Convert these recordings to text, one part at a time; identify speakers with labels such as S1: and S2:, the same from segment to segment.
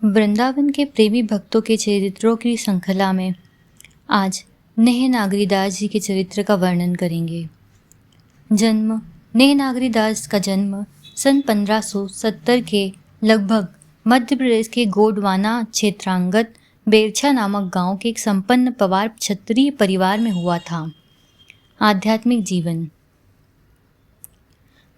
S1: वृंदावन के प्रेमी भक्तों के चरित्रों की श्रृंखला में आज नेह नागरीदास जी के चरित्र का वर्णन करेंगे। जन्म नेह नागरीदास का जन्म सन 1570 के लगभग मध्य प्रदेश के गोंडवाना क्षेत्रांगत बेरछा नामक गांव के एक संपन्न पवार क्षत्रिय परिवार में हुआ था। आध्यात्मिक जीवन।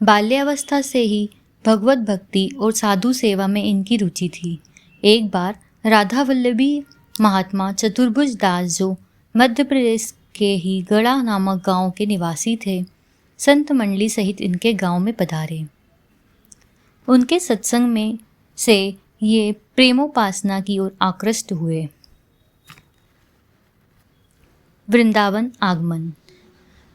S1: बाल्यावस्था से ही भगवत भक्ति और साधु सेवा में इनकी रुचि थी। एक बार राधा वल्लभी महात्मा चतुर्भुज दास, जो मध्य प्रदेश के ही गढ़ा नामक गांव के निवासी थे, संत मंडली सहित इनके गांव में पधारे। उनके सत्संग में से ये प्रेमोपासना की ओर आकृष्ट हुए। वृंदावन आगमन।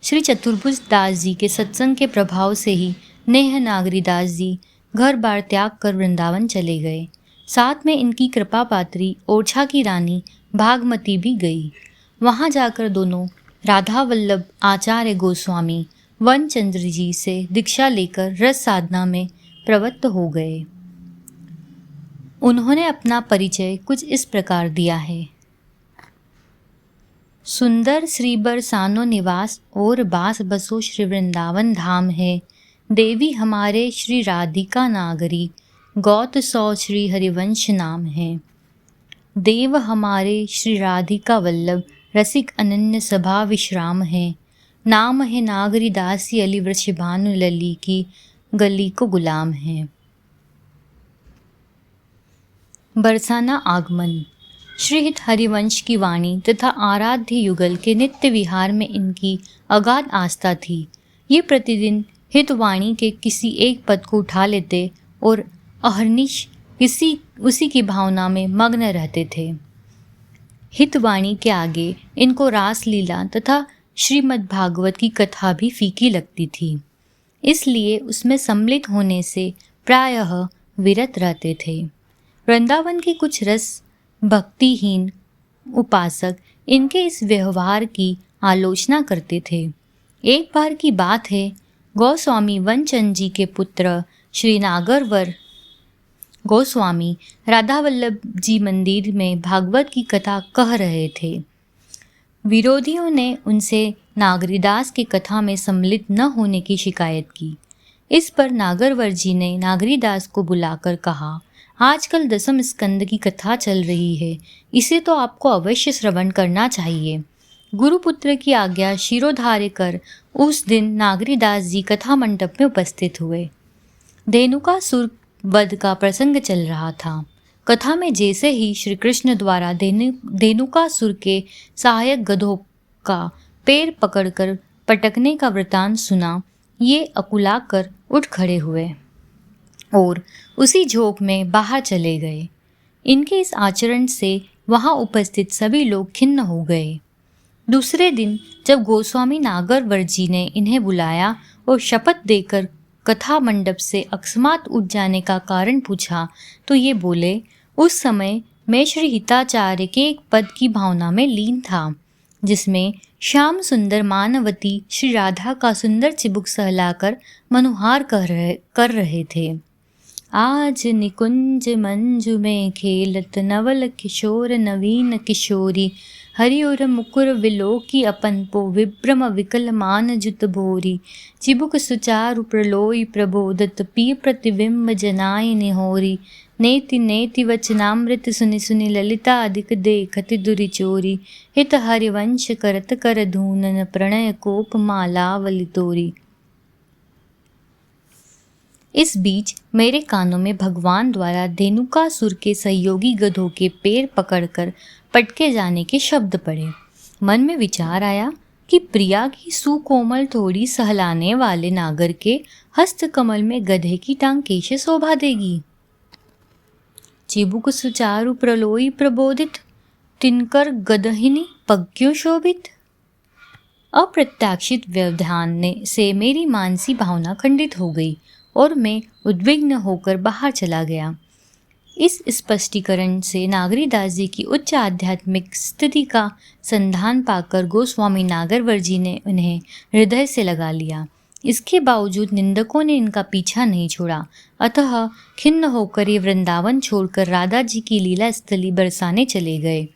S1: श्री चतुर्भुज दास जी के सत्संग के प्रभाव से ही नेह नागरीदास जी घर बार त्याग कर वृंदावन चले गए। साथ में इनकी कृपा पात्री ओरछा की रानी भागमती भी गई। वहां जाकर दोनों राधा वल्लभ आचार्य गोस्वामी वनचंद्र जी से दीक्षा लेकर रस साधना में प्रवृत्त हो गए। उन्होंने अपना परिचय कुछ इस प्रकार दिया है। सुंदर श्री बरसानो निवास और बास बसो श्री वृंदावन धाम है। देवी हमारे श्री राधिका नागरी, गौत सौ श्री हरिवंश नाम है। देव हमारे श्री राधिका वल्लभ, रसिक अनन्य सभा विश्राम है। नाम है नागरी दासी अली वृषभानु लली की गली को गुलाम है। बरसाना आगमन। श्रीहित हरिवंश की वाणी तथा आराध्य युगल के नित्य विहार में इनकी अगाध आस्था थी। ये प्रतिदिन हितवाणी के किसी एक पद को उठा लेते और अहर्निश उसी की भावना में मग्न रहते थे। हितवाणी के आगे इनको रास लीला तथा श्रीमद् भागवत की कथा भी फीकी लगती थी, इसलिए उसमें सम्मिलित होने से प्रायः विरत रहते थे। वृंदावन के कुछ रस भक्तिहीन उपासक इनके इस व्यवहार की आलोचना करते थे। एक बार की बात है, गोस्वामी वनचंद जी के पुत्र श्री नागरवर गोस्वामी राधा वल्लभ जी मंदिर में भागवत की कथा कह रहे थे। विरोधियों ने उनसे नागरीदास की कथा में सम्मिलित न होने की शिकायत की। इस पर नागरवर जी ने नागरीदास को बुलाकर कहा, आजकल दसम स्कंद की कथा चल रही है, इसे तो आपको अवश्य श्रवण करना चाहिए। गुरुपुत्र की आज्ञा शिरोधार्य कर उस दिन नागरीदास जी कथा मंडप में उपस्थित हुए। धेनुकासुर वध का प्रसंग चल रहा था। कथा में जैसे ही श्री कृष्ण द्वारा धेनुकासुर के सहायक गधों का पैर पकड़कर पटकने का वृतांत सुना, ये अकुलाकर उठ खड़े हुए और उसी झोंक में बाहर चले गए। इनके इस आचरण से वहां उपस्थित सभी लोग खिन्न हो गए। दूसरे दिन जब गोस्वामी नागरवर जी ने इन्हें बुलाया और शपथ देकर कथा मंडप से अकस्मात उठ जाने का कारण पूछा, तो ये बोले, उस समय मैं श्री हिताचार्य के एक पद की भावना में लीन था, जिसमें श्याम सुंदर मानवती श्री राधा का सुंदर चिबुक सहलाकर मनुहार कर रहे थे। आज निकुंज मंजु में खेलत नवल किशोर नवीन किशोरी, हरिओर मुकुर विलोकी अपन पो विभ्रम विकल मान जुत भोरी, चिबुक सुचारु प्रलोई प्रबोधत पी प्रतिबिंब जनाय निहोरी, नेति नेति वचनामृत सुनि सुनि ललिता अधिक देखति दुरि चोरी, हित हरिवंश करत कर धूनन प्रणय कोप मालावली तोरी। इस बीच मेरे कानों में भगवान द्वारा धेनुकासुर के सहयोगी गधों के पैर पकड़कर पटके जाने के शब्द पड़े। मन में विचार आया कि प्रिया की सुकोमल थोड़ी सहलाने वाले नागर के हस्त कमल में गधे की टांग कैसे शोभा देगी। चिबुक सुचारु प्रलोई प्रबोधित, तिनकर गदहिनी पग क्यों शोभित। अप्रत्याशित व्यवधान से मेरी मानसी भावना खंडित हो गई और मैं उद्विग्न होकर बाहर चला गया। इस स्पष्टीकरण से नागरीदास जी की उच्च आध्यात्मिक स्थिति का संधान पाकर गोस्वामी नागरवर जी ने उन्हें हृदय से लगा लिया। इसके बावजूद निंदकों ने इनका पीछा नहीं छोड़ा, अतः खिन्न होकर ये वृंदावन छोड़कर राधा जी की लीला स्थली बरसाने चले गए।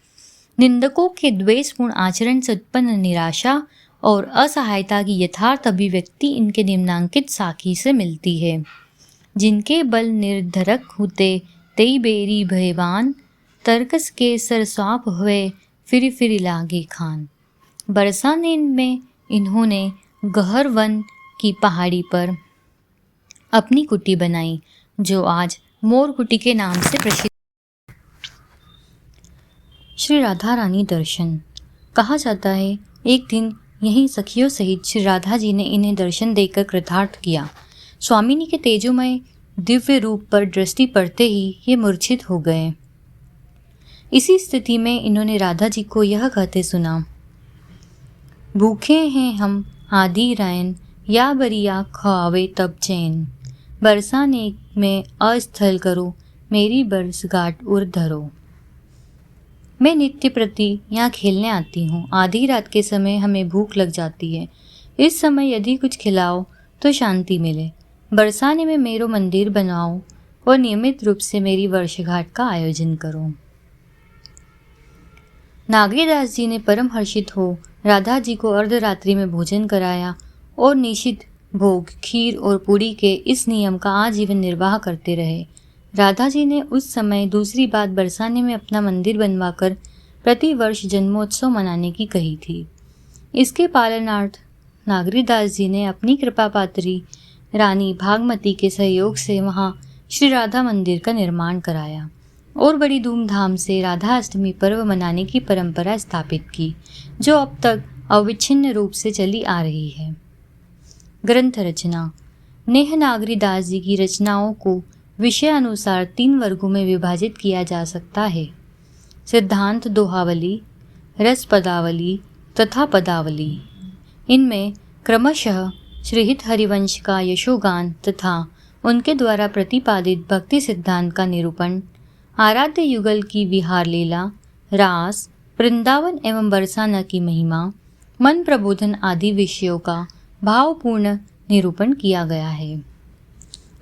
S1: निंदकों के द्वेषपूर्ण आचरण से उत्पन्न निराशा और असहायता की यथार्थ अभिव्यक्ति इनके निम्नांकित साखी से मिलती है। जिनके बल निर्धरक होते तेई बेरी भयवान, तर्कस के सरसाप हुए फिर लागे खान। बरसाने में इन्होंने गहर वन की पहाड़ी पर अपनी कुटी बनाई, जो आज मोर कुटी के नाम से प्रसिद्ध। श्री राधा रानी दर्शन। कहा जाता है एक दिन यहीं सखियों सहित श्री राधा जी ने इन्हें दर्शन देकर कृतार्थ किया। स्वामिनी के तेजोमय दिव्य रूप पर दृष्टि पड़ते ही ये मूर्छित हो गए। इसी स्थिति में इन्होंने राधा जी को यह कहते सुना, भूखे हैं हम आदि रायन, या बरिया खावे तब चैन, बरसाने में अस्थल करो, मेरी बरसगाट उर धरो। मैं नित्य प्रति यहाँ खेलने आती हूँ। आधी रात के समय हमें भूख लग जाती है। इस समय यदि कुछ खिलाओ तो शांति मिले। बरसाने में मेरो मंदिर बनाओ और नियमित रूप से मेरी वर्षगांठ का आयोजन करो। नागरीदास जी ने परम हर्षित हो राधा जी को अर्धरात्रि में भोजन कराया और निश्चित भोग खीर और पूड़ी के इस नियम का आजीवन निर्वाह करते रहे। राधा जी ने उस समय दूसरी बात बरसाने में अपना मंदिर बनवाकर प्रति वर्ष जन्मोत्सव मनाने की कही थी। इसके पालनार्थ नागरीदास जी ने अपनी कृपा पात्री रानी भागमती के सहयोग से वहाँ श्री राधा मंदिर का निर्माण कराया और बड़ी धूमधाम से राधा अष्टमी पर्व मनाने की परंपरा स्थापित की, जो अब तक अविच्छिन्न रूप से चली आ रही है। ग्रंथ रचना। नेह नागरीदास जी की रचनाओं को विषय अनुसार 3 वर्गों में विभाजित किया जा सकता है: सिद्धांत दोहावली, रस पदावली तथा पदावली। इनमें क्रमशः श्रीहित हरिवंश का यशोगान तथा उनके द्वारा प्रतिपादित भक्ति सिद्धांत का निरूपण, आराध्य युगल की विहार लीला, रास, वृंदावन एवं बरसाना की महिमा, मन प्रबोधन आदि विषयों का भावपूर्ण निरूपण किया गया है।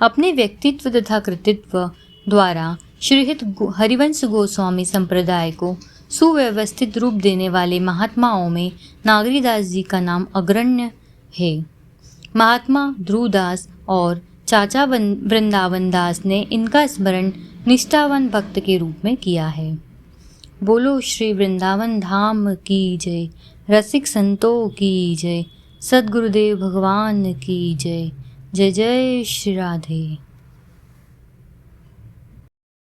S1: अपने व्यक्तित्व तथा कृतित्व द्वारा श्रीहित हरिवंश गोस्वामी संप्रदाय को सुव्यवस्थित रूप देने वाले महात्माओं में नागरीदास जी का नाम अग्रण्य है। महात्मा ध्रुवदास और चाचा वृंदावन दास ने इनका स्मरण निष्ठावान भक्त के रूप में किया है। बोलो श्री वृंदावन धाम की जय, रसिक संतों की जय, सद्गुरुदेव भगवान की जय। जय जय श्री राधे।